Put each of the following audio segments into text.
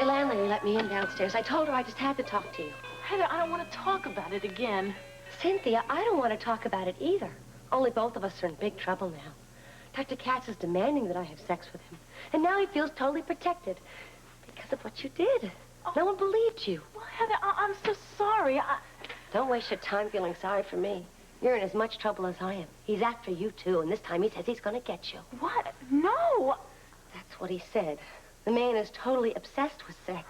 Your landlady let me in downstairs. I told her I just had to talk to you. Heather, I don't want to talk about it again. Cynthia, I don't want to talk about it either. Only both of us are in big trouble now. Dr. Katz is demanding that I have sex with him. And now he feels totally protected because of what you did. Oh. No one believed you. Well, Heather, I'm so sorry. Don't waste your time feeling sorry for me. You're in as much trouble as I am. He's after you, too, and this time he says he's going to get you. What? No! That's what he said. The man is totally obsessed with sex.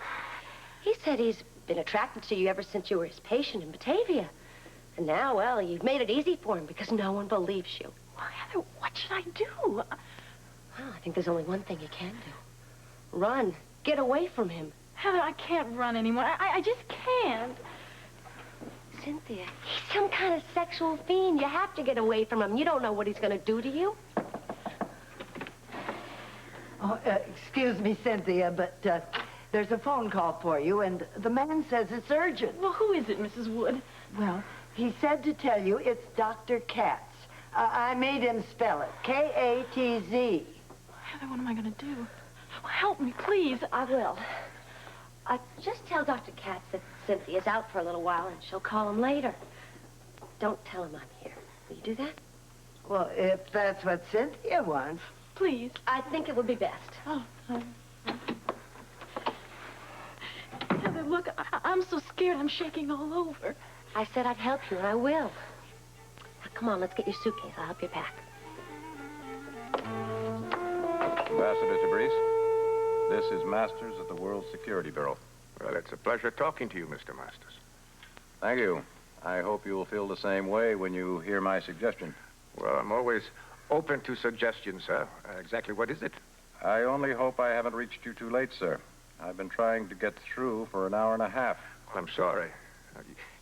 He said he's been attracted to you ever since you were his patient in Batavia. And now, well, you've made it easy for him because no one believes you. Well, Heather, what should I do? Well, I think there's only one thing you can do. Run. Get away from him. Heather, I can't run anymore. I just can't. Cynthia, he's some kind of sexual fiend. You have to get away from him. You don't know what he's going to do to you. Oh, excuse me, Cynthia, but there's a phone call for you, and the man says it's urgent. Well, who is it, Mrs. Wood? Well, he said to tell you it's Dr. Katz. I made him spell it. K-A-T-Z. Heather, what am I going to do? Well, help me, please. I will. Just tell Dr. Katz that Cynthia's out for a little while, and she'll call him later. Don't tell him I'm here. Will you do that? Well, if that's what Cynthia wants. Please. I think it would be best. Oh, Heather, look, I'm so scared I'm shaking all over. I said I'd help you, and I will. Now, come on, let's get your suitcase. I'll help you pack. Ambassador Tabriz, this is Masters at the World Security Bureau. Well, it's a pleasure talking to you, Mr. Masters. Thank you. I hope you will feel the same way when you hear my suggestion. Well, I'm always open to suggestions, sir. Exactly what is it? I only hope I haven't reached you too late, sir. I've been trying to get through for an hour and a half. Well, I'm sorry.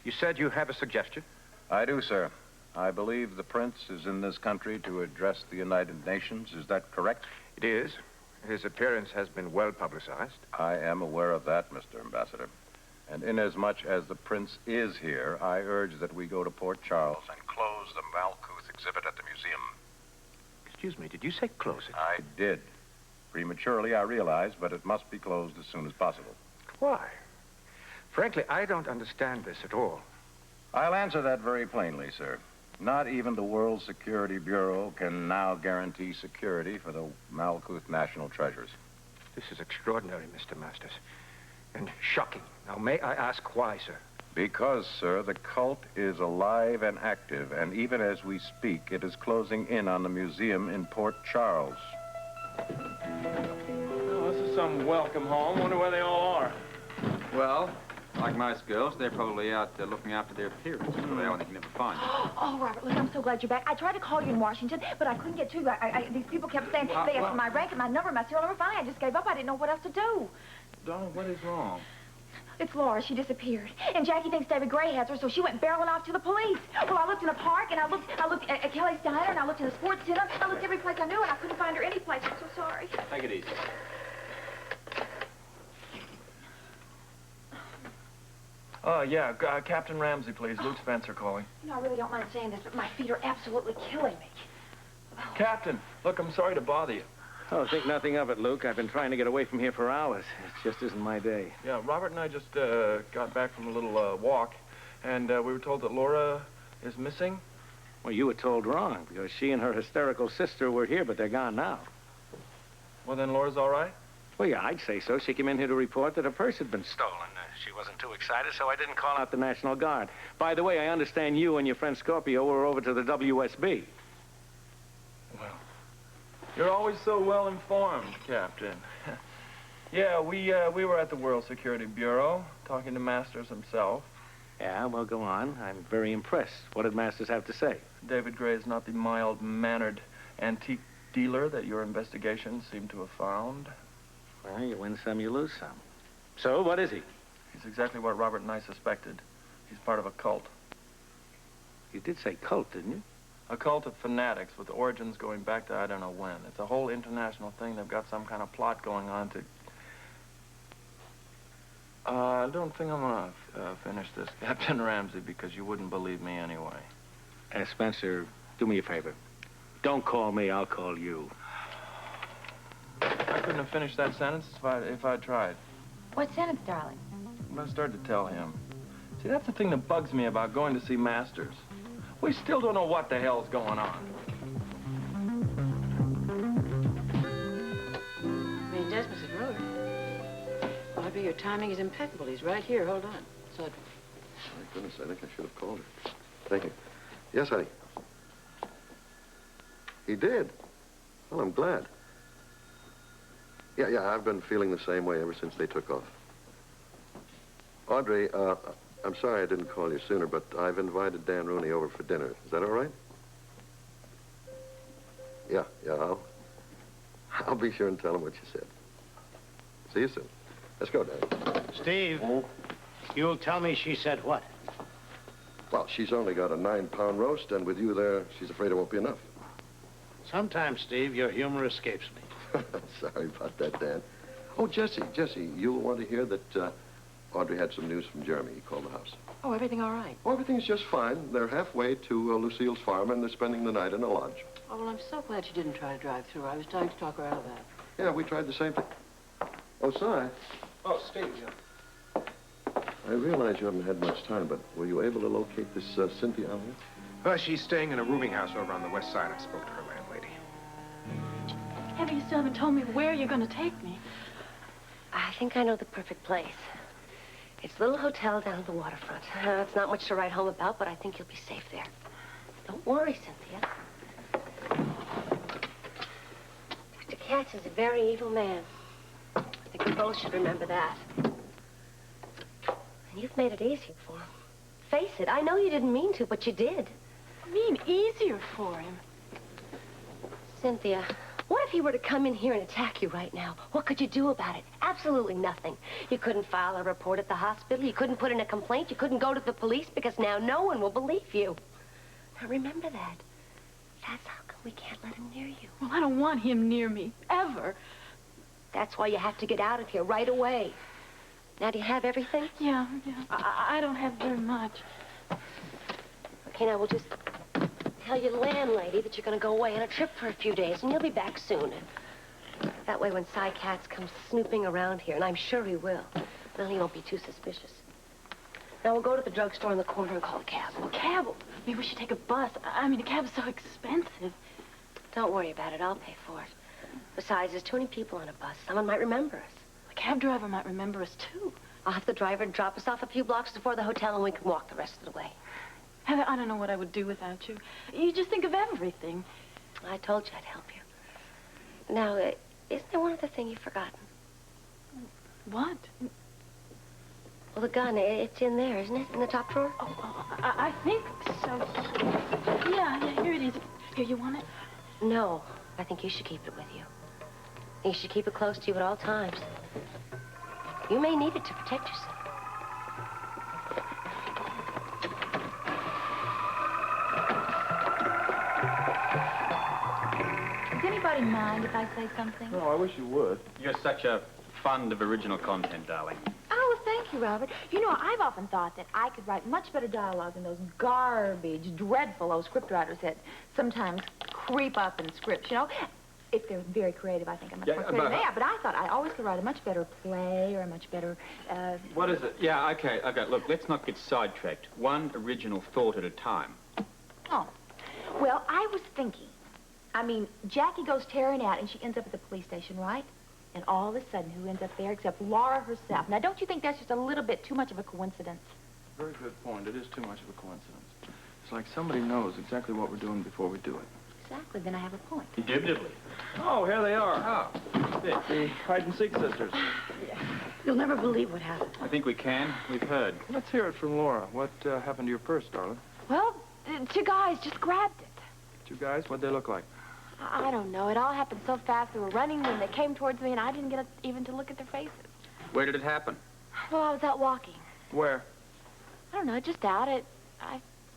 You said you have a suggestion? I do, sir. I believe the prince is in this country to address the United Nations. Is that correct? It is. His appearance has been well publicized. I am aware of that, Mr. Ambassador. And inasmuch as the prince is here, I urge that we go to Port Charles and close the Malcooth exhibit at the museum. Excuse me, did you say close it? I did. Prematurely, I realize, but it must be closed as soon as possible. Why? Frankly, I don't understand this at all. I'll answer that very plainly, sir. Not even the World Security Bureau can now guarantee security for the Malcooth national treasures. This is extraordinary, Mr. Masters, and shocking. Now, may I ask why, sir? Because, sir, the cult is alive and active, and even as we speak, it is closing in on the museum in Port Charles. Oh, this is some welcome home. Wonder where they all are. Well, like most girls, they're probably out looking after their appearance, so they only can never find you. Oh, Robert, look, I'm so glad you're back. I tried to call you in Washington, but I couldn't get to you. These people kept saying they asked for my rank and my number, my serial number. Finally, I just gave up. I didn't know what else to do. Darling, what is wrong? It's Laura. She disappeared. And Jackie thinks David Gray has her, so she went barreling off to the police. Well, I looked in the park, and I looked at Kelly's Diner, and I looked in the sports center. I looked every place I knew, and I couldn't find her any place. I'm so sorry. Take it easy. Yeah, Captain Ramsey, please. Luke Spencer calling. You know, I really don't mind saying this, but my feet are absolutely killing me. Captain, look, I'm sorry to bother you. Oh, think nothing of it, Luke. I've been trying to get away from here for hours. It just isn't my day. Yeah, Robert and I just got back from a little walk, and we were told that Laura is missing. Well, you were told wrong, because she and her hysterical sister were here, but they're gone now. Well, then Laura's all right? Well, yeah, I'd say so. She came in here to report that her purse had been stolen. She wasn't too excited, so I didn't call out the National Guard. By the way, I understand you and your friend Scorpio were over to the WSB. Well, you're always so well informed, Captain. Yeah, we were at the World Security Bureau, talking to Masters himself. Yeah, well, go on. I'm very impressed. What did Masters have to say? David Gray is not the mild-mannered antique dealer that your investigations seem to have found. Well, you win some, you lose some. So, what is he? He's exactly what Robert and I suspected. He's part of a cult. You did say cult, didn't you? A cult of fanatics with origins going back to I don't know when. It's a whole international thing. They've got some kind of plot going on to... I don't think I'm gonna finish this, Captain Ramsey, because you wouldn't believe me anyway. Spencer, do me a favor. Don't call me, I'll call you. I couldn't have finished that sentence if I'd tried. What sentence, darling? I started to tell him. See, that's the thing that bugs me about going to see Masters. We still don't know what the hell's going on. I mean, that's Mrs. Roder. Audrey, your timing is impeccable. He's right here. Hold on. So, My goodness, I think I should have called her. Thank you. Yes, honey. He did. Well, I'm glad. Yeah, I've been feeling the same way ever since they took off. Audrey, I'm sorry I didn't call you sooner, but I've invited Dan Rooney over for dinner. Is that all right? Yeah, I'll be sure and tell him what you said. See you soon. Let's go, Dan. Steve, you'll tell me she said what? Well, she's only got a 9-pound roast, and with you there, she's afraid it won't be enough. Sometimes, Steve, your humor escapes me. Sorry about that, Dan. Oh, Jesse, you'll want to hear that Audrey had some news from Jeremy. He called the house. oh, everything all right? Oh, everything's just fine. They're halfway to Lucille's farm, and they're spending the night in a lodge. Oh, well, I'm so glad you didn't try to drive through. I was trying to talk her out of that. Yeah, we tried the same thing. Oh, Si. Oh, Steve, I realize you haven't had much time, but were you able to locate this Cynthia out here? Well, she's staying in a rooming house over on the west side. I spoke to her landlady. Heavy, you still haven't told me where you're going to take me. I think I know the perfect place. It's a little hotel down at the waterfront. It's not much to write home about, but I think you'll be safe there. Don't worry, Cynthia. Mr. Katz is a very evil man. I think we both should remember that. And you've made it easier for him. Face it, I know you didn't mean to, but you did. I mean, easier for him. Cynthia, what if he were to come in here and attack you right now? What could you do about it? Absolutely nothing. You couldn't file a report at the hospital. You couldn't put in a complaint. You couldn't go to the police because now no one will believe you. Now remember that. That's how come we can't let him near you. Well, I don't want him near me, ever. That's why you have to get out of here right away. Now, do you have everything? Yeah. I don't have very much. Okay, now we'll just tell your landlady that you're going to go away on a trip for a few days, and you'll be back soon. That way, when Cy Katz comes snooping around here, and I'm sure he will, then he won't be too suspicious. Now, we'll go to the drugstore in the corner and call a cab. A cab? Maybe we should take a bus. I mean, a cab's so expensive. Don't worry about it. I'll pay for it. Besides, there's too many people on a bus. Someone might remember us. The cab driver might remember us, too. I'll have the driver drop us off a few blocks before the hotel, and we can walk the rest of the way. Heather, I don't know what I would do without you. You just think of everything. I told you I'd help you. Now, isn't there one other thing you've forgotten? What? Well, the gun, it's in there, isn't it? In the top drawer? I think so. Yeah, here it is. Here, you want it? No, I think you should keep it with you. You should keep it close to you at all times. You may need it to protect yourself. Does anybody mind if I say something? No, I wish you would. You're such a fond of original content, darling. Oh, well, thank you, Robert. You know, I've often thought that I could write much better dialogue than those garbage, dreadful old scriptwriters that sometimes creep up in scripts, you know? If they're very creative, I think I'm much more creative. Yeah, but I thought I always could write a much better play or a much better, What is it? Yeah, okay. Look, let's not get sidetracked. One original thought at a time. Oh. Well, I was thinking. I mean, Jackie goes tearing out and she ends up at the police station, right? And all of a sudden, who ends up there except Laura herself? Now, don't you think that's just a little bit too much of a coincidence? Very good point. It is too much of a coincidence. It's like somebody knows exactly what we're doing before we do it. Exactly. Then I have a point. Indubitably. Oh, here they are. Oh, The hide-and-seek sisters. You'll never believe what happened. I think we can. We've heard. Let's hear it from Laura. What happened to your purse, darling? Well, two guys just grabbed it. Two guys? What'd they look like? I don't know. It all happened so fast. They were running when they came towards me, and I didn't get even to look at their faces. Where did it happen? Well, I was out walking. Where? I don't know, just out at...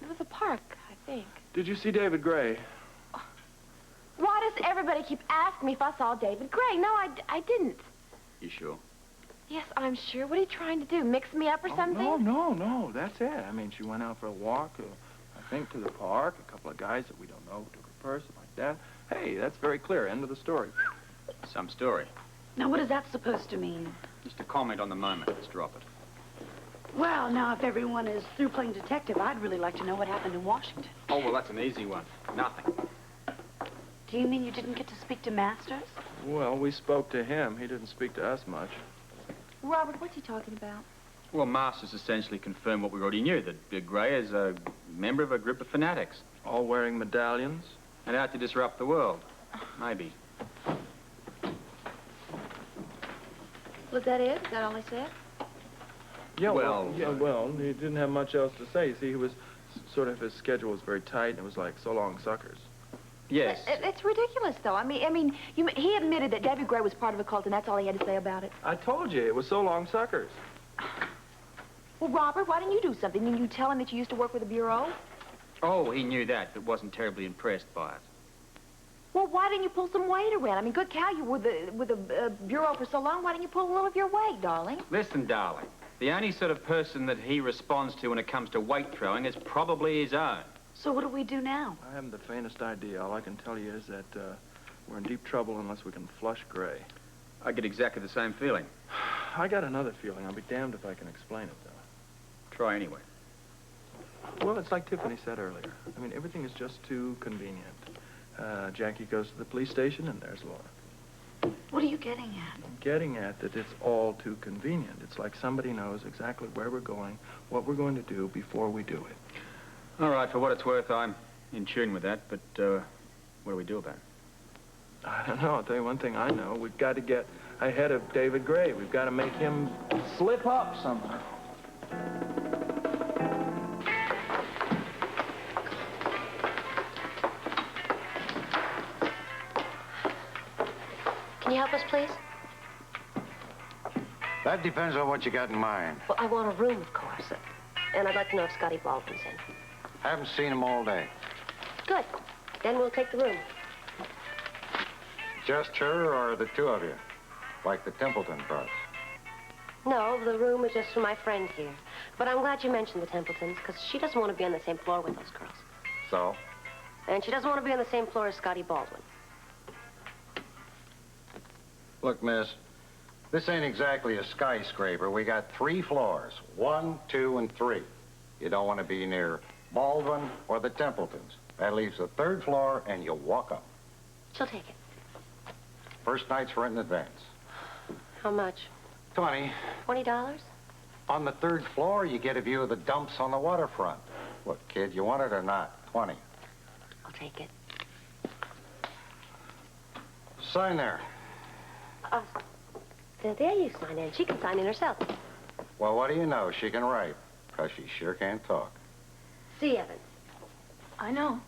It was a park, I think. Did you see David Gray? Why does everybody keep asking me if I saw David Gray? No, I didn't. You sure? Yes, I'm sure. What are you trying to do? Mix me up or something? No. That's it. I mean, she went out for a walk, I think to the park. A couple of guys that we don't know took her purse, something like that. Hey, that's very clear. End of the story. Some story. Now, what is that supposed to mean? Just a comment on the moment. Let's drop it. Well, now, if everyone is through playing detective, I'd really like to know what happened in Washington. Oh, well, that's an easy one. Nothing. Do you mean you didn't get to speak to Masters? Well, we spoke to him. He didn't speak to us much. Robert, what's he talking about? Well, Masters essentially confirmed what we already knew, that Big Gray is a member of a group of fanatics. All wearing medallions? And out to disrupt the world. Maybe. Was that it? Is that all he said? Yeah, well, he didn't have much else to say. You see, he was sort of, his schedule was very tight, and it was like, so long, suckers. Yes. It's ridiculous, though. I mean, he admitted that David Gray was part of a cult, and that's all he had to say about it. I told you, it was so long, suckers. Well, Robert, why didn't you do something? Didn't you tell him that you used to work with the Bureau? Oh, he knew that, but wasn't terribly impressed by it. Well, why didn't you pull some weight around? I mean, good cow, you were with the Bureau for so long. Why didn't you pull a little of your weight, darling? Listen, darling. The only sort of person that he responds to when it comes to weight throwing is probably his own. So what do we do now? I haven't the faintest idea. All I can tell you is that we're in deep trouble unless we can flush Gray. I get exactly the same feeling. I got another feeling. I'll be damned if I can explain it, though. Try anyway. Well, it's like Tiffany said earlier. I mean, everything is just too convenient. Jackie goes to the police station, and there's Laura. What are you getting at? I'm getting at that it's all too convenient. It's like somebody knows exactly where we're going, what we're going to do before we do it. All right, for what it's worth, I'm in tune with that, but what do we do about it? I don't know. I'll tell you one thing I know. We've got to get ahead of David Gray. We've got to make him slip up somehow. Can you help us, please? That depends on what you got in mind. Well, I want a room, of course. And I'd like to know if Scotty Baldwin's in. Haven't seen him all day. Good. Then we'll take the room. Just her or the two of you? Like the Templeton parts? No, the room is just for my friend here. But I'm glad you mentioned the Templetons, because she doesn't want to be on the same floor with those girls. So? And she doesn't want to be on the same floor as Scotty Baldwin. Look, miss, this ain't exactly a skyscraper. We got 3 floors, 1, 2, and 3. You don't want to be near Baldwin or the Templetons. That leaves the 3rd floor, and you walk up. She'll take it. First night's rent in advance. How much? 20. $20? On the 3rd floor, you get a view of the dumps on the waterfront. Look, kid, you want it or not? 20. I'll take it. Sign there. Cynthia, you sign in. She can sign in herself. Well, what do you know? She can write, because she sure can't talk. See, Evans. I know.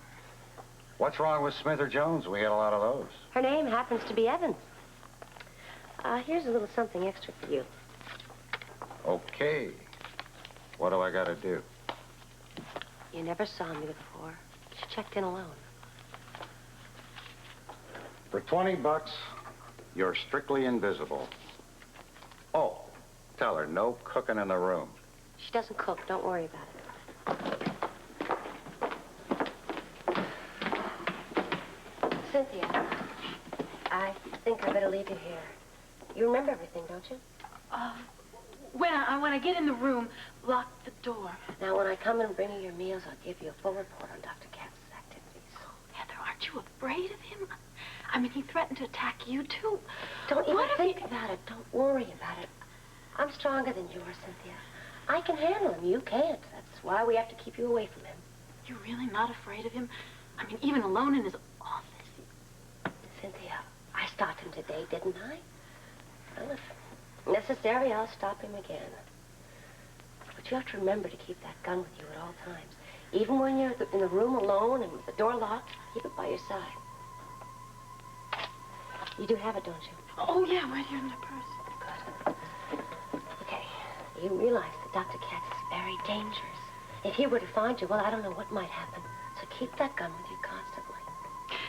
What's wrong with Smith or Jones? We had a lot of those. Her name happens to be Evans. Here's a little something extra for you. Okay. What do I got to do? You never saw me before. She checked in alone. For $20, you're strictly invisible. Oh, tell her no cooking in the room. She doesn't cook. Don't worry about it. Cynthia, I think I better leave you here. You remember everything, don't you? When I get in the room, lock the door. Now, when I come and bring you your meals, I'll give you a full report on Dr. Katz's activities. Heather, aren't you afraid of him? I mean, he threatened to attack you, too. Don't even think about it. Don't worry about it. I'm stronger than you are, Cynthia. I can handle him. You can't. That's why we have to keep you away from him. You're really not afraid of him? I mean, even alone in his office. Cynthia, I stopped him today, didn't I? Well, if necessary, I'll stop him again. But you have to remember to keep that gun with you at all times. Even when you're in the room alone and with the door locked, keep it by your side. You do have it, don't you? Oh, yeah, right here in my purse. Good. Okay, you realize that Dr. Katz is very dangerous. If he were to find you, well, I don't know what might happen. So keep that gun with you constantly.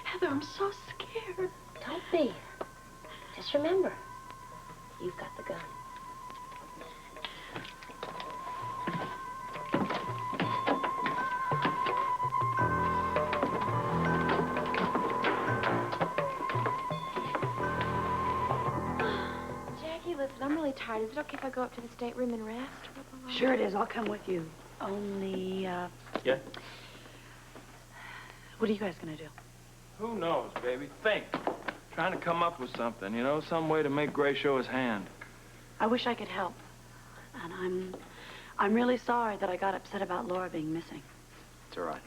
Heather, I'm so scared. Don't be. Just remember, you've got the gun. Jackie, listen, I'm really tired. Is it okay if I go up to the stateroom and rest? Sure it is. I'll come with you. Only, Yeah? what are you guys gonna do? Who knows, baby? Think. Trying to come up with something, you know, some way to make Gray show his hand. I wish I could help. And I'm really sorry that I got upset about Laura being missing. It's all right.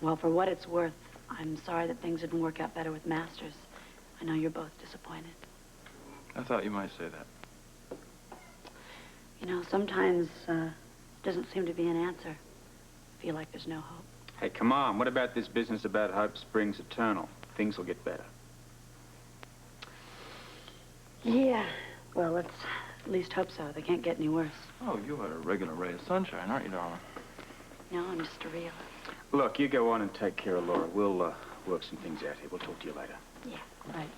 Well, for what it's worth, I'm sorry that things didn't work out better with Masters. I know you're both disappointed. I thought you might say that. You know, sometimes, doesn't seem to be an answer. Feel like there's no hope. Hey, come on. What about this business about hope springs eternal? Things will get better. Yeah. Well, let's at least hope so. They can't get any worse. Oh, you are a regular ray of sunshine, aren't you, darling? No, I'm just a realist. Look, you go on and take care of Laura. We'll, work some things out here. We'll talk to you later. Yeah, right.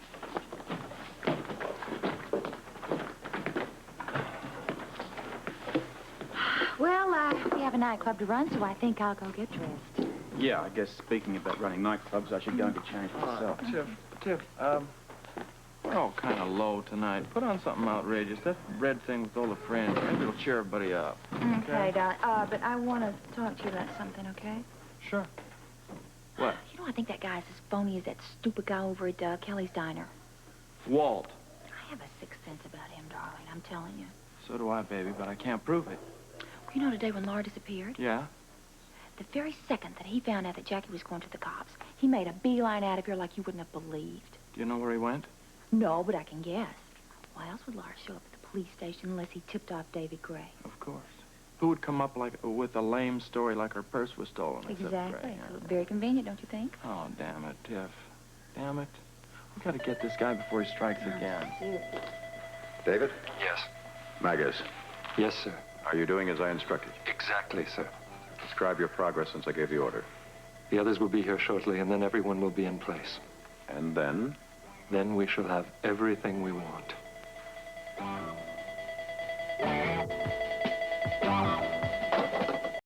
Well, we have a nightclub to run, so I think I'll go get dressed. Yeah, I guess speaking about running nightclubs, I should go and get changed myself. Tiff, we're all kind of low tonight. Put on something outrageous. That red thing with all the fringe. Maybe it'll cheer everybody up. Okay, darling. But I want to talk to you about something, okay? Sure. What? You know, I think that guy's as phony as that stupid guy over at Kelly's Diner. Walt. I have a sixth sense about him, darling. I'm telling you. So do I, baby, but I can't prove it. You know, today when Laura disappeared? Yeah? The very second that he found out that Jackie was going to the cops, he made a beeline out of here like you wouldn't have believed. Do you know where he went? No, but I can guess. Why else would Laura show up at the police station unless he tipped off David Gray? Of course. Who would come up with a lame story like her purse was stolen? except Exactly. Gray, yeah. Very convenient, don't you think? Oh, damn it, Tiff. Damn it. We gotta get this guy before he strikes again. David? Yes. Magus. Yes, sir. Are you doing as I instructed? Exactly, sir. Describe your progress since I gave the order. The others will be here shortly, and then everyone will be in place. And then? Then we shall have everything we want.